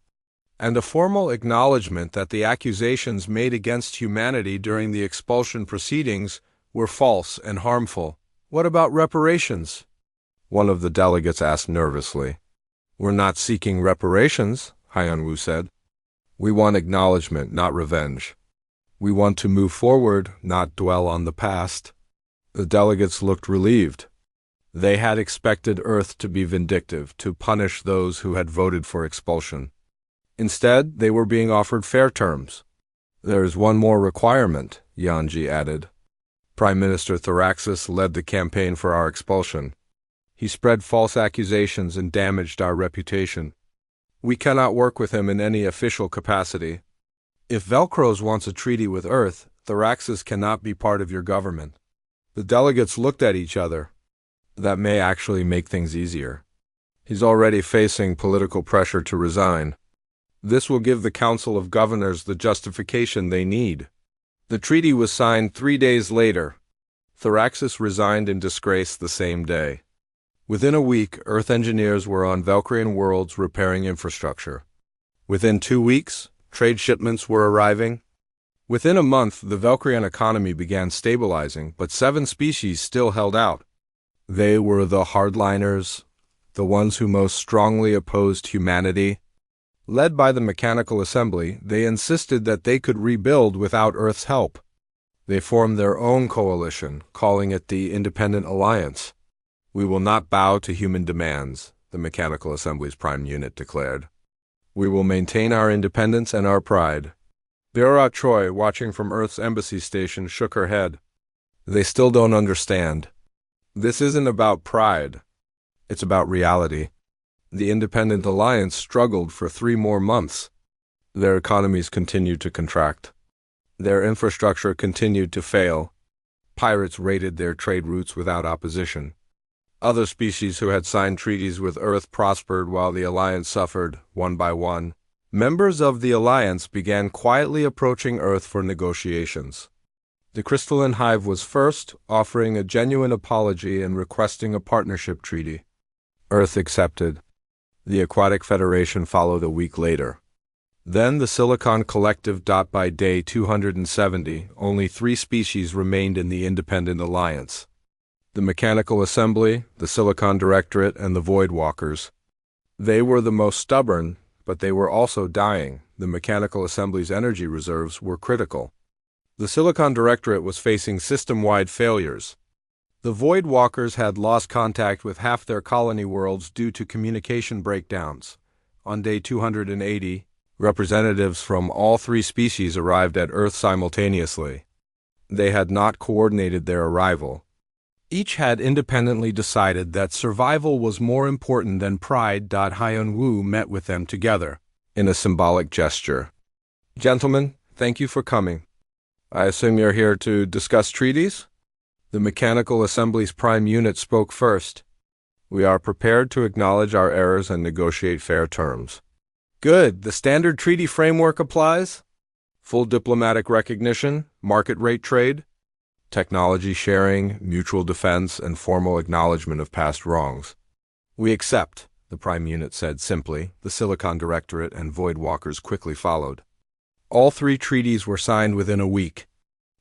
And a formal acknowledgement that the accusations made against humanity during the expulsion proceedings were false and harmful. What about reparations? One of the delegates asked nervously. We're not seeking reparations, Hyanwu said. We want acknowledgement, not revenge. We want to move forward, not dwell on the past. The delegates looked relieved. They had expected Earth to be vindictive, to punish those who had voted for expulsion. Instead, they were being offered fair terms. There is one more requirement, Yanji added. Prime Minister Thraxus led the campaign for our expulsion. He spread false accusations and damaged our reputation. We cannot work with him in any official capacity. If Velcros wants a treaty with Earth, Thraxus cannot be part of your government. The delegates looked at each other. That may actually make things easier. He's already facing political pressure to resign. This will give the Council of Governors the justification they need. The treaty was signed 3 days later. Thraxus resigned in disgrace the same day. Within a week, Earth engineers were on Valkyrian worlds repairing infrastructure. Within 2 weeks, trade shipments were arriving. Within a month, the Valkyrian economy began stabilizing, but 7 species still held out. They were the hardliners, the ones who most strongly opposed humanity. Led by the Mechanical Assembly, they insisted that they could rebuild without Earth's help. They formed their own coalition, calling it the Independent Alliance. We will not bow to human demands, the Mechanical Assembly's prime unit declared. We will maintain our independence and our pride. Vera Choi, watching from Earth's embassy station, shook her head. They still don't understand. This isn't about pride. It's about reality. The Independent Alliance struggled for 3 more months. Their economies continued to contract. Their infrastructure continued to fail. Pirates raided their trade routes without opposition. Other species who had signed treaties with Earth prospered while the Alliance suffered, one by one. Members of the Alliance began quietly approaching Earth for negotiations. The Crystalline Hive was first, offering a genuine apology and requesting a partnership treaty. Earth accepted. The Aquatic Federation followed a week later. Then the Silicon Collective. By day 270, only 3 species remained in the Independent Alliance: the Mechanical Assembly, the Silicon Directorate, and the Void Walkers. They were the most stubborn, but they were also dying. The Mechanical Assembly's energy reserves were critical. The Silicon Directorate was facing system-wide failures. The Void Walkers had lost contact with half their colony worlds due to communication breakdowns. On day 280, representatives from all 3 species arrived at Earth simultaneously. They had not coordinated their arrival. Each had independently decided that survival was more important than pride. Hyun Woo met with them together, in a symbolic gesture. "Gentlemen, thank you for coming. I assume you're here to discuss treaties?" The Mechanical Assembly's Prime Unit spoke first. "We are prepared to acknowledge our errors and negotiate fair terms." "Good. The standard treaty framework applies? Full diplomatic recognition, market rate trade, technology sharing, mutual defense, and formal acknowledgement of past wrongs." "We accept," the Prime Unit said simply. The Silicon Directorate and Void Walkers quickly followed. All 3 treaties were signed within a week.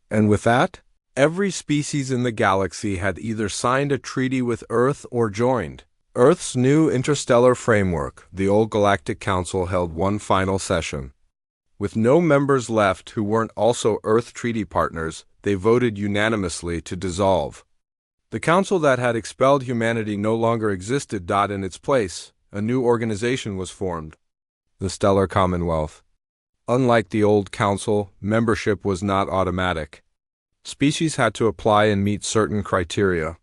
And with that, every species in the galaxy had either signed a treaty with Earth or joined. Earth's new interstellar framework, the Old Galactic Council, held one final session. With no members left who weren't also Earth treaty partners, they voted unanimously to dissolve. The council that had expelled humanity no longer existed. In its place, a new organization was formed: the Stellar Commonwealth. Unlike the old council, membership was not automatic. Species had to apply and meet certain criteria.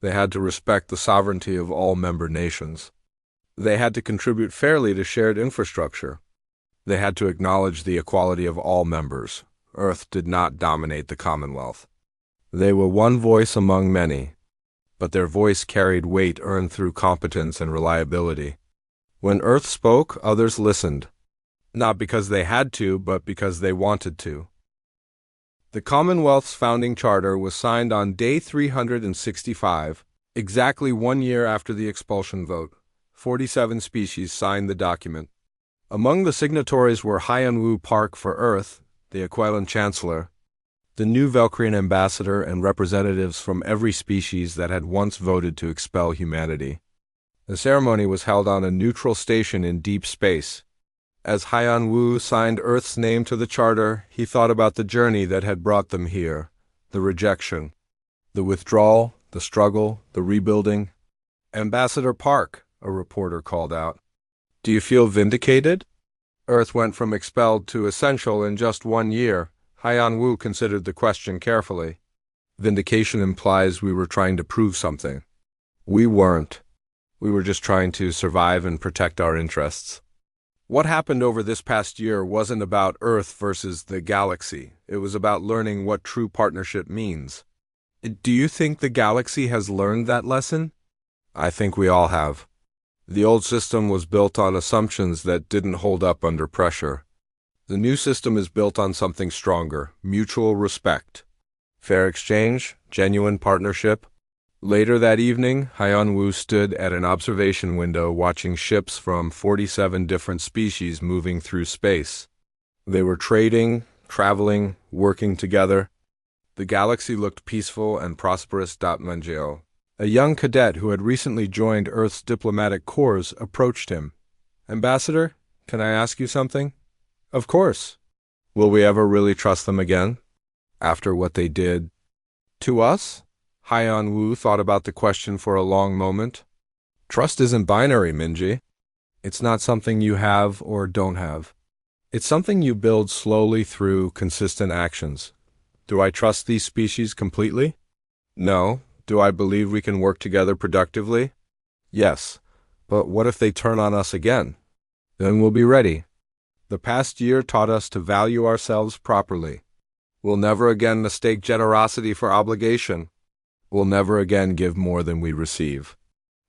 They had to respect the sovereignty of all member nations. They had to contribute fairly to shared infrastructure. They had to acknowledge the equality of all members. Earth did not dominate the Commonwealth. They were one voice among many, but their voice carried weight earned through competence and reliability. When Earth spoke, others listened, not because they had to, but because they wanted to. The Commonwealth's founding charter was signed on day 365, exactly 1 year after the expulsion vote. 47 species signed the document. Among the signatories were Hyun-Woo Park for Earth, the Aquelan Chancellor, the new Valkyrian ambassador, and representatives from every species that had once voted to expel humanity. The ceremony was held on a neutral station in deep space. As Hyun-Woo signed Earth's name to the charter, he thought about the journey that had brought them here, the rejection, the withdrawal, the struggle, the rebuilding. "Ambassador Park," a reporter called out, "do you feel vindicated?" Earth went from expelled to essential in just 1 year. Hyun-Woo considered the question carefully. Vindication implies we were trying to prove something. We weren't. We were just trying to survive and protect our interests. What happened over this past year wasn't about Earth versus the galaxy. It was about learning what true partnership means. Do you think the galaxy has learned that lesson? I think we all have. The old system was built on assumptions that didn't hold up under pressure. The new system is built on something stronger: mutual respect, fair exchange, genuine partnership. Later that evening, Hyun-Woo stood at an observation window watching ships from 47 different species moving through space. They were trading, traveling, working together. The galaxy looked peaceful and prosperous. Manjeo, a young cadet who had recently joined Earth's diplomatic corps, approached him. "Ambassador, can I ask you something?" "Of course." "Will we ever really trust them again? After what they did to us?" Hyun-Woo thought about the question for a long moment. "Trust isn't binary, Minji. It's not something you have or don't have. It's something you build slowly through consistent actions. Do I trust these species completely? No. Do I believe we can work together productively? Yes. But what if they turn on us again? Then we'll be ready. The past year taught us to value ourselves properly. We'll never again mistake generosity for obligation. We'll never again give more than we receive.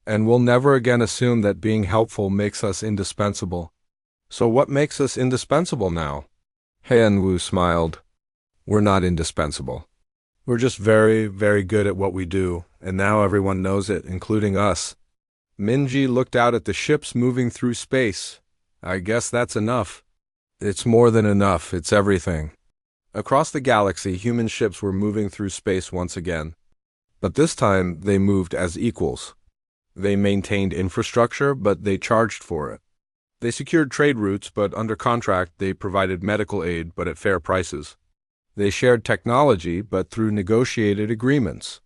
And we'll never again assume that being helpful makes us indispensable. So what makes us indispensable now? Heian-Wu smiled. We're not indispensable. We're just very, very good at what we do, and now everyone knows it, including us. Minji looked out at the ships moving through space. I guess that's enough. It's more than enough, it's everything. Across the galaxy, human ships were moving through space once again. But this time, they moved as equals. They maintained infrastructure, but they charged for it. They secured trade routes, but under contract, they provided medical aid, but at fair prices. They shared technology, but through negotiated agreements.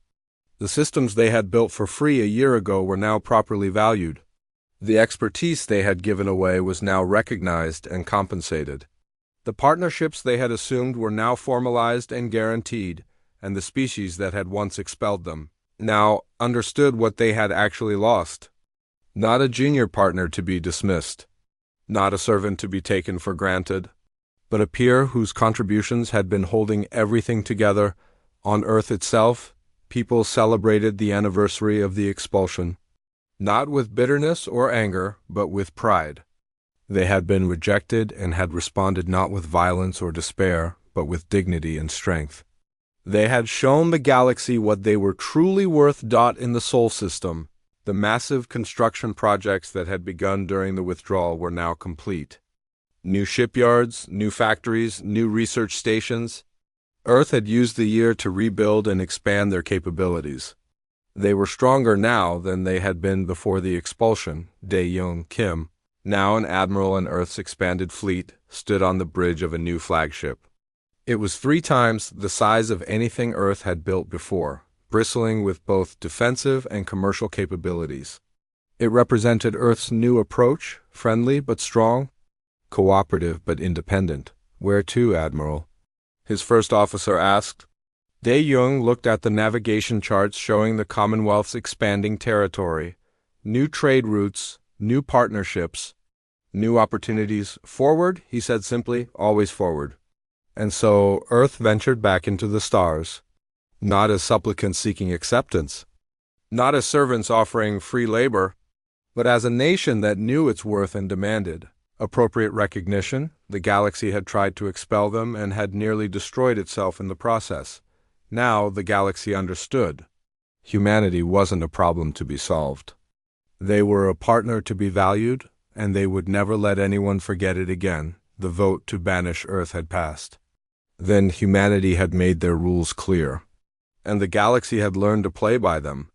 The systems they had built for free a year ago were now properly valued. The expertise they had given away was now recognized and compensated. The partnerships they had assumed were now formalized and guaranteed, and the species that had once expelled them now understood what they had actually lost. Not a junior partner to be dismissed, not a servant to be taken for granted, but a peer whose contributions had been holding everything together. On Earth itself, people celebrated the anniversary of the expulsion, not with bitterness or anger, but with pride. They had been rejected and had responded not with violence or despair, but with dignity and strength. They had shown the galaxy what they were truly worth. In the Sol system, the massive construction projects that had begun during the withdrawal were now complete. New shipyards, new factories, new research stations. Earth had used the year to rebuild and expand their capabilities. They were stronger now than they had been before the expulsion. Dae-Young Kim, now an admiral in Earth's expanded fleet, stood on the bridge of a new flagship. It was 3 times the size of anything Earth had built before, bristling with both defensive and commercial capabilities. It represented Earth's new approach, friendly but strong, cooperative but independent. Where to, Admiral? His first officer asked. Dae-Young looked at the navigation charts showing the Commonwealth's expanding territory, new trade routes, new partnerships, new opportunities. Forward, he said simply, always forward. And so Earth ventured back into the stars, not as supplicants seeking acceptance, not as servants offering free labor, but as a nation that knew its worth and demanded appropriate recognition. The galaxy had tried to expel them and had nearly destroyed itself in the process. Now the galaxy understood. Humanity wasn't a problem to be solved. They were a partner to be valued, and they would never let anyone forget it again. The vote to banish Earth had passed. Then humanity had made their rules clear, and the galaxy had learned to play by them.